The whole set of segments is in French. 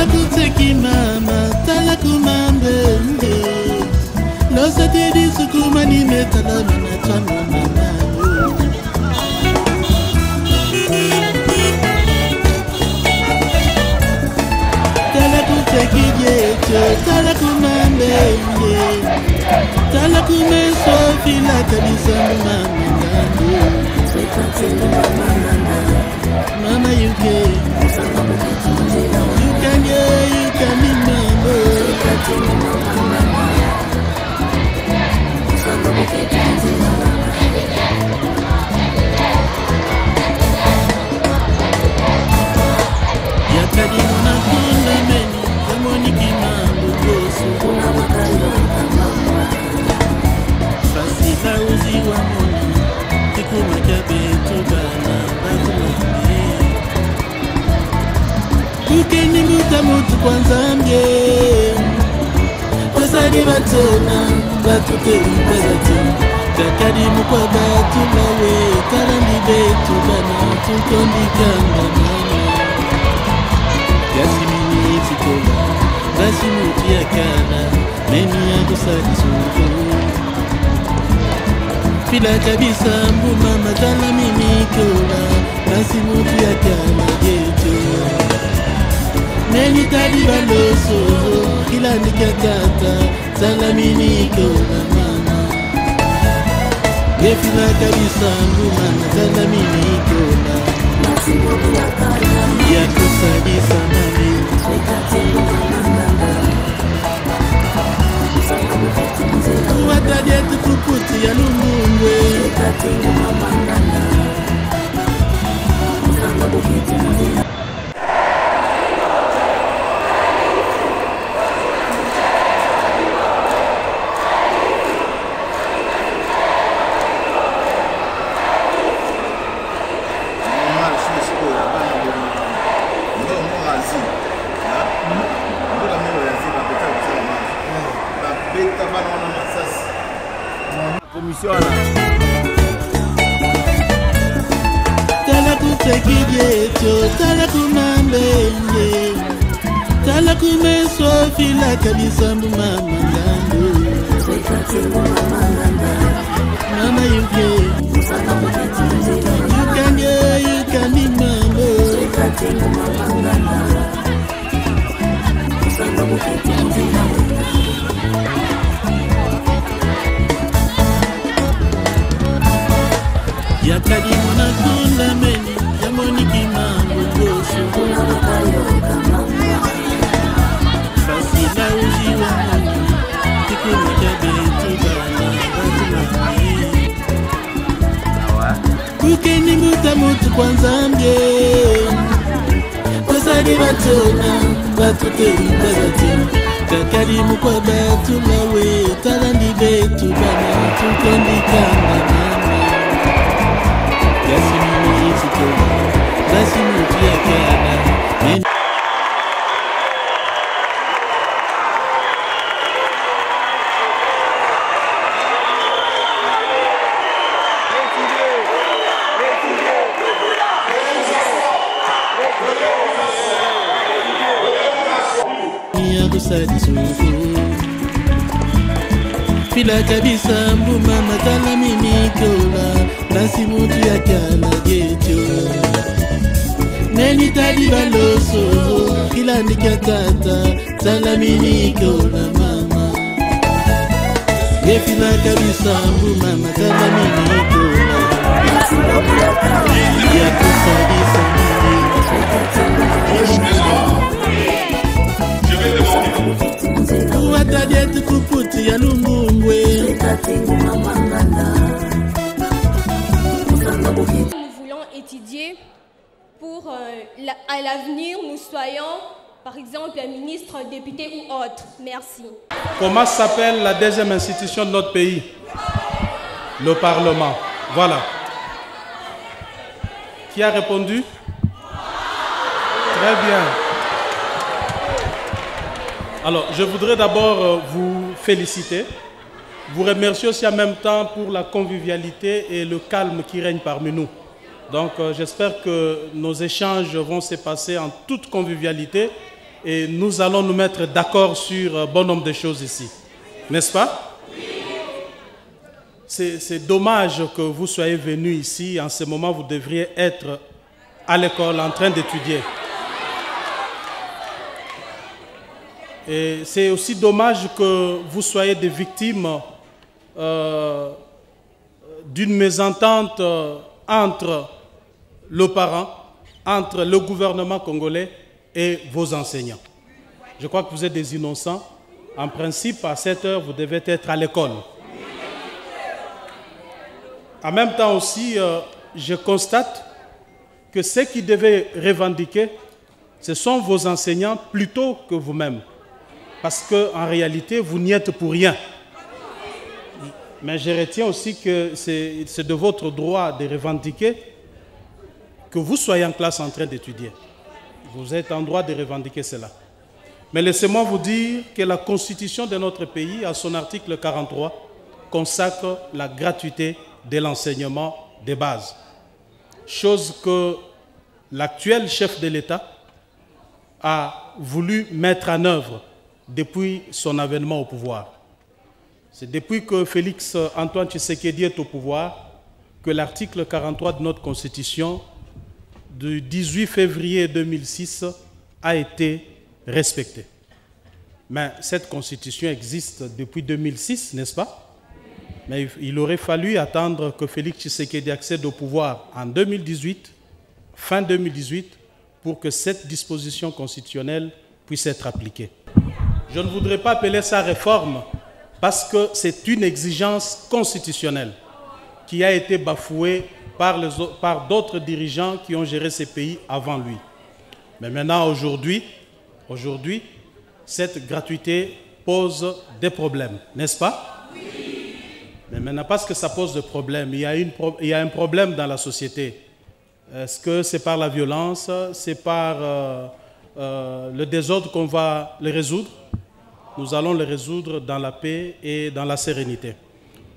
kuteki mama, tala kumambe. Losa tedi sukuma ni metala mana chama mana. Tala kuteki jecho, tala kumambe. Tala kumeso fila kabisa mama. Mama, you can remember. Yakadi mwana kunda meni, kamoni kimambo gosu. Fasila uzi wa moni, tikuma kabetu bana, bakumame. Ukeni muta mutu kwanza mge. Wasadi batona, batuteri bazati. Kakadi mukwa batu lawe, karandi betu bana, tukondi kanga mama. Yasimini tikola, basimuti yakala, meni ya kusadi suku. Fila kabisa mbuma matala mimi kola, basimuti yakala geto. Meni tadi baloso, kila nikatata, salamini kola mama. Gefila kabisa mbuma matala mimi kola. Ya kusadisa mami. Watadi ya tukuputi ya lumbungwe. Tala kuteki jecho, tala kumambenge. Tala kumeso fila kabisa mama ngandu. Mama you can remember. Yakadi mwana kunda meni, yamoni kimambo gosu. Fasila uji wa moni, tikuma kabetu bana, bakumame. Ukeni muta mutu kwanza mge. Wasadi batona, batuteri bazati. Kakadi mukwa batu lawe, talandi betu bana, tukondi kanga mama. Yasimini tikola, basimuti yakala, meni. Fila kabisa mbuma matala mimi kola, basimuti yakala geto. Neni tadi baloso, kila nikatata, salamini kola mama. Gefila kabisa mbuma matala mimi kola. Yakusadisa mimi. Watadi ya tukuputi ya lumbungwe. Nous voulons étudier pour à l'avenir nous soyons par exemple ministre, député ou autre. Merci. Comment s'appelle la deuxième institution de notre pays? Le Parlement. Voilà. Qui a répondu? Très bien. Alors, je voudrais d'abord vous féliciter, vous remercier aussi en même temps pour la convivialité et le calme qui règne parmi nous. Donc, j'espère que nos échanges vont se passer en toute convivialité et nous allons nous mettre d'accord sur bon nombre de choses ici. N'est-ce pas? C'est dommage que vous soyez venus ici. En ce moment, vous devriez être à l'école en train d'étudier. Et c'est aussi dommage que vous soyez des victimes d'une mésentente entre le parent, entre le gouvernement congolais et vos enseignants. Je crois que vous êtes des innocents. En principe, à 7 heures, vous devez être à l'école. En même temps aussi, je constate que ceux qui devaient revendiquer, ce sont vos enseignants plutôt que vous-même. Parce qu'en réalité, vous n'y êtes pour rien. Mais je retiens aussi que c'est de votre droit de revendiquer que vous soyez en classe en train d'étudier. Vous êtes en droit de revendiquer cela. Mais laissez-moi vous dire que la Constitution de notre pays, à son article 43, consacre la gratuité de l'enseignement de base. Chose que l'actuel chef de l'État a voulu mettre en œuvre depuis son avènement au pouvoir. C'est depuis que Félix Antoine Tshisekedi est au pouvoir que l'article 43 de notre Constitution du 18 février 2006 a été respecté. Mais cette Constitution existe depuis 2006, n'est-ce pas? Mais il aurait fallu attendre que Félix Tshisekedi accède au pouvoir en 2018, fin 2018, pour que cette disposition constitutionnelle puisse être appliquée. Je ne voudrais pas appeler ça réforme parce que c'est une exigence constitutionnelle qui a été bafouée par d'autres dirigeants qui ont géré ces pays avant lui. Mais maintenant, aujourd'hui, cette gratuité pose des problèmes, n'est-ce pas? Oui. Mais maintenant, parce que ça pose des problèmes, il y a un problème dans la société. Est-ce que c'est par la violence, c'est par le désordre qu'on va le résoudre? Nous allons le résoudre dans la paix et dans la sérénité.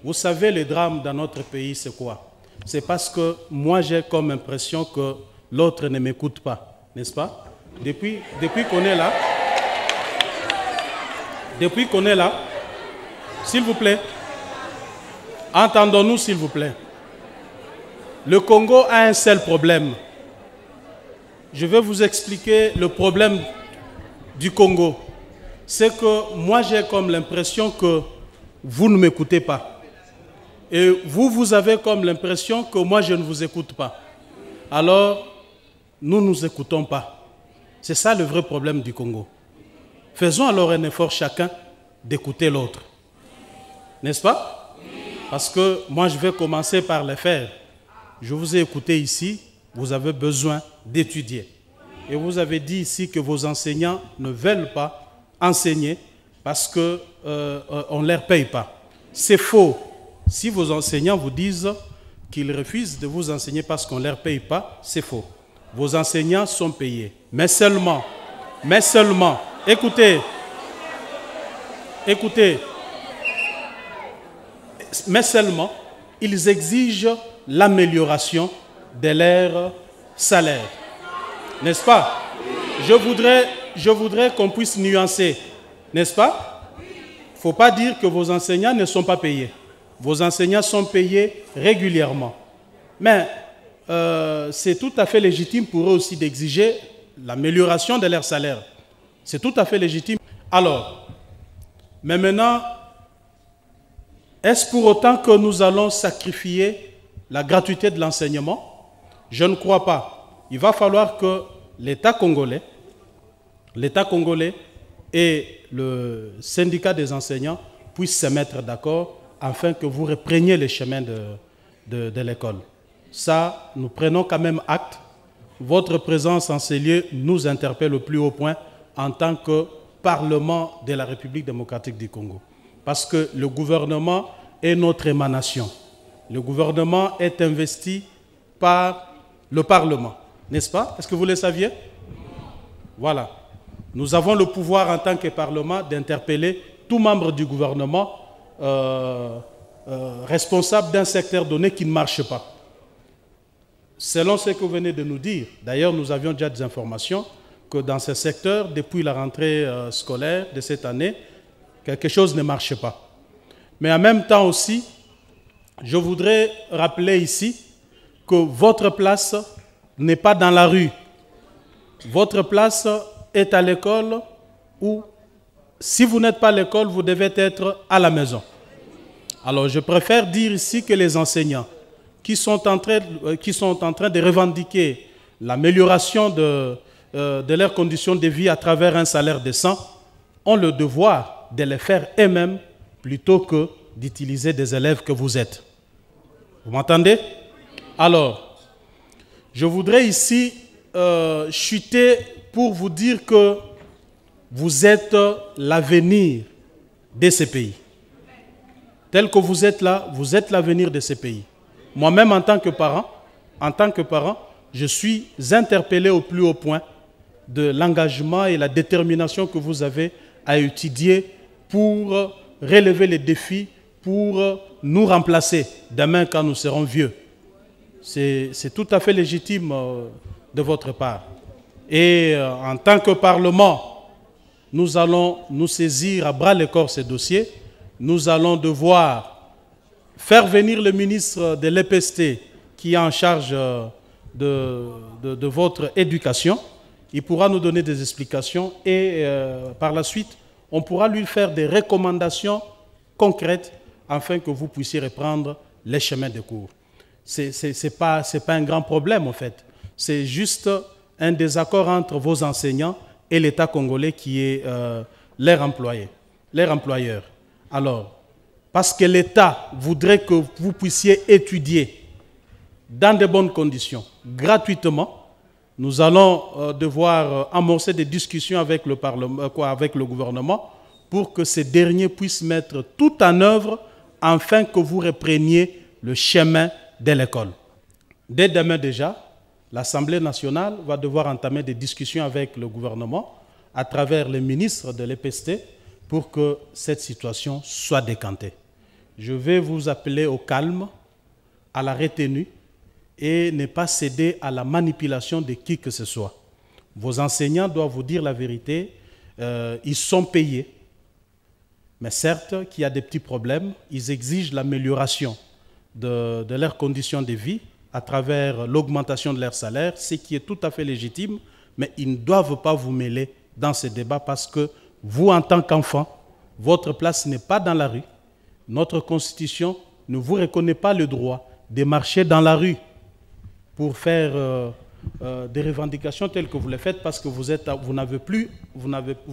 Vous savez, le drame dans notre pays, c'est quoi? C'est parce que moi, j'ai comme impression que l'autre ne m'écoute pas, n'est-ce pas? Depuis qu'on est là, s'il vous plaît, entendons-nous, s'il vous plaît. Le Congo a un seul problème. Je vais vous expliquer le problème du Congo. C'est que moi, j'ai comme l'impression que vous ne m'écoutez pas. Et vous avez comme l'impression que moi, je ne vous écoute pas. Alors, nous ne nous écoutons pas. C'est ça le vrai problème du Congo. Faisons alors un effort chacun d'écouter l'autre. N'est-ce pas? Parce que moi, je vais commencer par le faire. Je vous ai écouté ici, vous avez besoin d'étudier. Et vous avez dit ici que vos enseignants ne veulent pas enseigner parce qu'on ne leur paye pas. C'est faux. Si vos enseignants vous disent qu'ils refusent de vous enseigner parce qu'on ne leur paye pas, c'est faux. Vos enseignants sont payés. Mais seulement, écoutez, mais seulement, ils exigent l'amélioration de leur salaire. N'est-ce pas? Je voudrais qu'on puisse nuancer. N'est-ce pas? Il ne faut pas dire que vos enseignants ne sont pas payés. Vos enseignants sont payés régulièrement. Mais c'est tout à fait légitime pour eux aussi d'exiger l'amélioration de leur salaire. C'est tout à fait légitime. Alors, mais maintenant, est-ce pour autant que nous allons sacrifier la gratuité de l'enseignement? Je ne crois pas. Il va falloir que l'État congolais et le syndicat des enseignants puissent se mettre d'accord afin que vous repreniez les chemins de l'école. Ça, nous prenons quand même acte. Votre présence en ces lieux nous interpelle au plus haut point en tant que Parlement de la République démocratique du Congo. Parce que le gouvernement est notre émanation. Le gouvernement est investi par le Parlement, n'est-ce pas? Est-ce que vous le saviez? Voilà. Nous avons le pouvoir en tant que Parlement d'interpeller tout membre du gouvernement responsable d'un secteur donné qui ne marche pas. Selon ce que vous venez de nous dire, d'ailleurs nous avions déjà des informations que dans ce secteur, depuis la rentrée scolaire de cette année, quelque chose ne marche pas. Mais en même temps aussi, je voudrais rappeler ici que votre place n'est pas dans la rue. Votre place est à l'école ou, si vous n'êtes pas à l'école, vous devez être à la maison. Alors, je préfère dire ici que les enseignants qui sont en train de revendiquer l'amélioration de leurs conditions de vie à travers un salaire décent ont le devoir de le faire eux-mêmes plutôt que d'utiliser des élèves que vous êtes. Vous m'entendez? Alors, je voudrais ici chuter pour vous dire que vous êtes l'avenir de ces pays. Tel que vous êtes là, vous êtes l'avenir de ces pays. Moi-même, en tant que parent, je suis interpellé au plus haut point de l'engagement et la détermination que vous avez à étudier pour relever les défis, pour nous remplacer demain quand nous serons vieux. C'est tout à fait légitime de votre part. Et en tant que Parlement, nous allons nous saisir à bras le corps ces dossiers. Nous allons devoir faire venir le ministre de l'EPST qui est en charge de votre éducation. Il pourra nous donner des explications et par la suite, on pourra lui faire des recommandations concrètes afin que vous puissiez reprendre les chemins de cours. Ce n'est pas un grand problème en fait. C'est juste un désaccord entre vos enseignants et l'État congolais qui est leur employeur. Alors, parce que l'État voudrait que vous puissiez étudier dans de bonnes conditions, gratuitement, nous allons devoir amorcer des discussions avec le Parlement, avec le gouvernement, pour que ces derniers puissent mettre tout en œuvre afin que vous repreniez le chemin de l'école. Dès demain déjà, l'Assemblée nationale va devoir entamer des discussions avec le gouvernement à travers les ministres de l'EPST pour que cette situation soit décantée. Je vais vous appeler au calme, à la retenue et ne pas céder à la manipulation de qui que ce soit. Vos enseignants doivent vous dire la vérité, ils sont payés, mais certes qu'il y a des petits problèmes, ils exigent l'amélioration de leurs conditions de vie à travers l'augmentation de leur salaire, ce qui est tout à fait légitime, mais ils ne doivent pas vous mêler dans ce débat parce que vous, en tant qu'enfant, votre place n'est pas dans la rue. Notre Constitution ne vous reconnaît pas le droit de marcher dans la rue pour faire des revendications telles que vous les faites parce que vous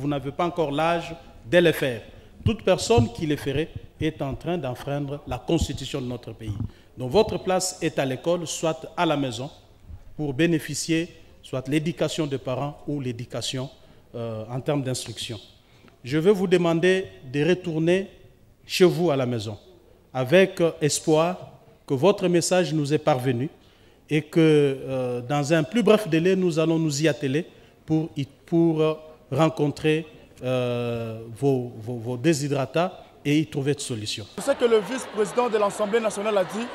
n'avez pas encore l'âge de les faire. Toute personne qui les ferait est en train d'enfreindre la Constitution de notre pays. Donc votre place est à l'école, soit à la maison, pour bénéficier soit l'éducation des parents ou l'éducation en termes d'instruction. Je vais vous demander de retourner chez vous à la maison, avec espoir que votre message nous est parvenu et que dans un plus bref délai, nous allons nous y atteler pour rencontrer vos déshydratats et y trouver de solutions. Je sais que le vice-président de l'Assemblée nationale a dit,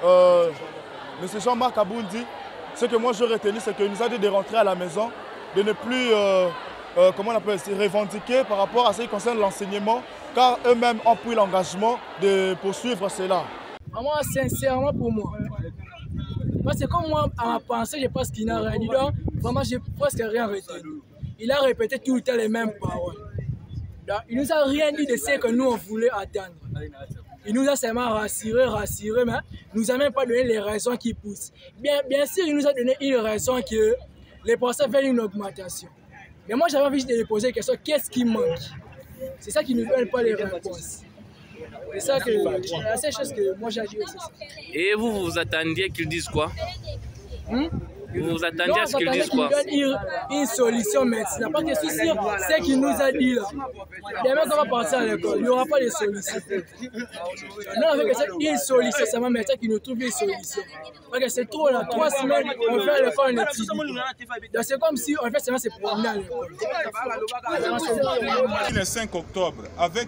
M. Jean-Marc Aboun dit, ce que moi je retenu, c'est qu'il nous a dit de rentrer à la maison, de ne plus comment on appelle, revendiquer par rapport à ce qui concerne l'enseignement, car eux-mêmes ont pris l'engagement de poursuivre cela. Moi, sincèrement pour moi, parce que comme moi, à ma pensée, je pense qu'il n'a rien dit, donc vraiment, j'ai presque rien retenu. Il a répété tout le temps les mêmes paroles. Donc, il ne nous a rien dit de ce que nous, on voulait attendre. Il nous a seulement rassuré, mais il ne nous a même pas donné les raisons qui poussent. Bien sûr, il nous a donné une raison que les professeurs veulent une augmentation. Mais moi, j'avais envie de lui poser la question, qu'est-ce qui manque? C'est ça qui ne nous donne pas les réponses. C'est ça que la seule chose que moi j'ai dit aussi. Et vous attendiez qu'ils disent quoi? Vous vous attendiez à ce qu'ils disent quoi? Une solution maintenant. Parce que c'est sûr, ce qu'il nous a dit là. Demain, on va partir à l'école. Il n'y aura pas de solution. Nous, avec une solution, c'est maintenant qu'il nous trouve une solution. Parce que c'est trop là. 3 semaines, on fait à l'école, on étudie. Donc c'est comme si on fait seulement se promener à l'école. Le 5 octobre, avec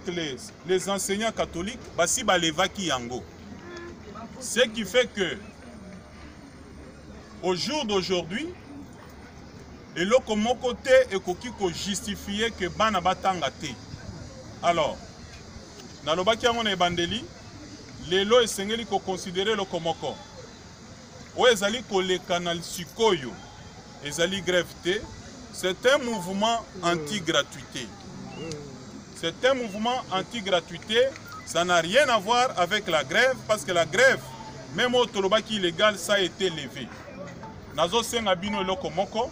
les enseignants catholiques, Basi Balevaki Yango. Ce qui fait que au jour d'aujourd'hui, eloko moko te ekoki ko justifier que bana batanga te. Alors nalobaki yango na ebandeli lelo esengeli ko considérer loko moko oyo ezali koleka na sikoyo ezali grève te. C'est un mouvement anti-gratuité. C'est un mouvement anti-gratuité. Ça n'a rien à voir avec la grève parce que la grève, même au Tolobaki illégal, ça a été levé. Nazo senga bino loko moko.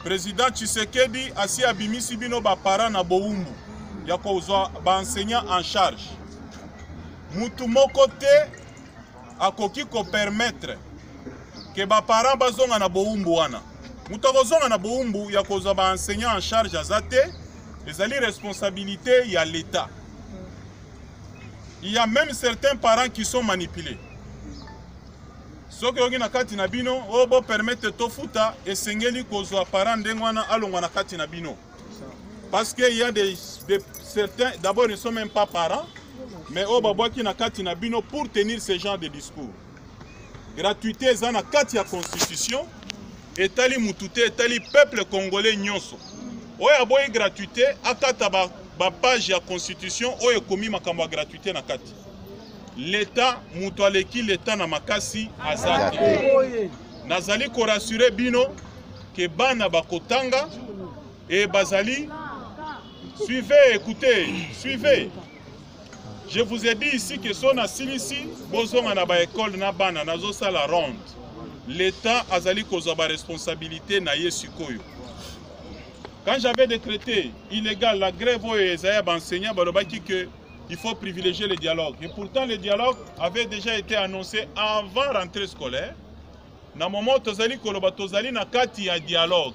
Président Tshisekedi asi abimisi bino ba para na boumbu. Yako uzwa ba enseignant en charge. Mutu moko te akoki ko permettre que ba para bazonga na boumbu wana. Mutakozonga na boumbu ya kozwa ba enseignant en charge azate, ezali responsabilité ya l'État. Il y a même certains parents qui sont manipulés. Soki ogi na kati na bino, obo permettre tofuta esengeli kozwa parents ndengwana alongwa na kati na bino. Parce qu'il y a certains, d'abord ils ne sont même pas parents, mais obo boki na kati na bino pour tenir ce genre de discours. Gratuité za na kati ya constitution. Etali mutute, etali peuple congolais nyonso. Oya boye gratuité, akata ba page ya constitution, oye komi makambo gratuité na kati. L'État, mutualeki l'État na makasi azati. Nazali ko rassurer bino que bana bakotanga et bazali. Suivez, écoutez, suivez. Je vous ai dit ici que son asili ici, bozonga na ba école na bana nazo sala ronde. L'État a la responsabilité na yesikoyo. Quand j'avais décrété illégal la grève aux enseignants, il faut privilégier le dialogue. Et pourtant, le dialogue avait déjà été annoncé avant la rentrée scolaire. Dans le moment où tozali na kati ya dialogue.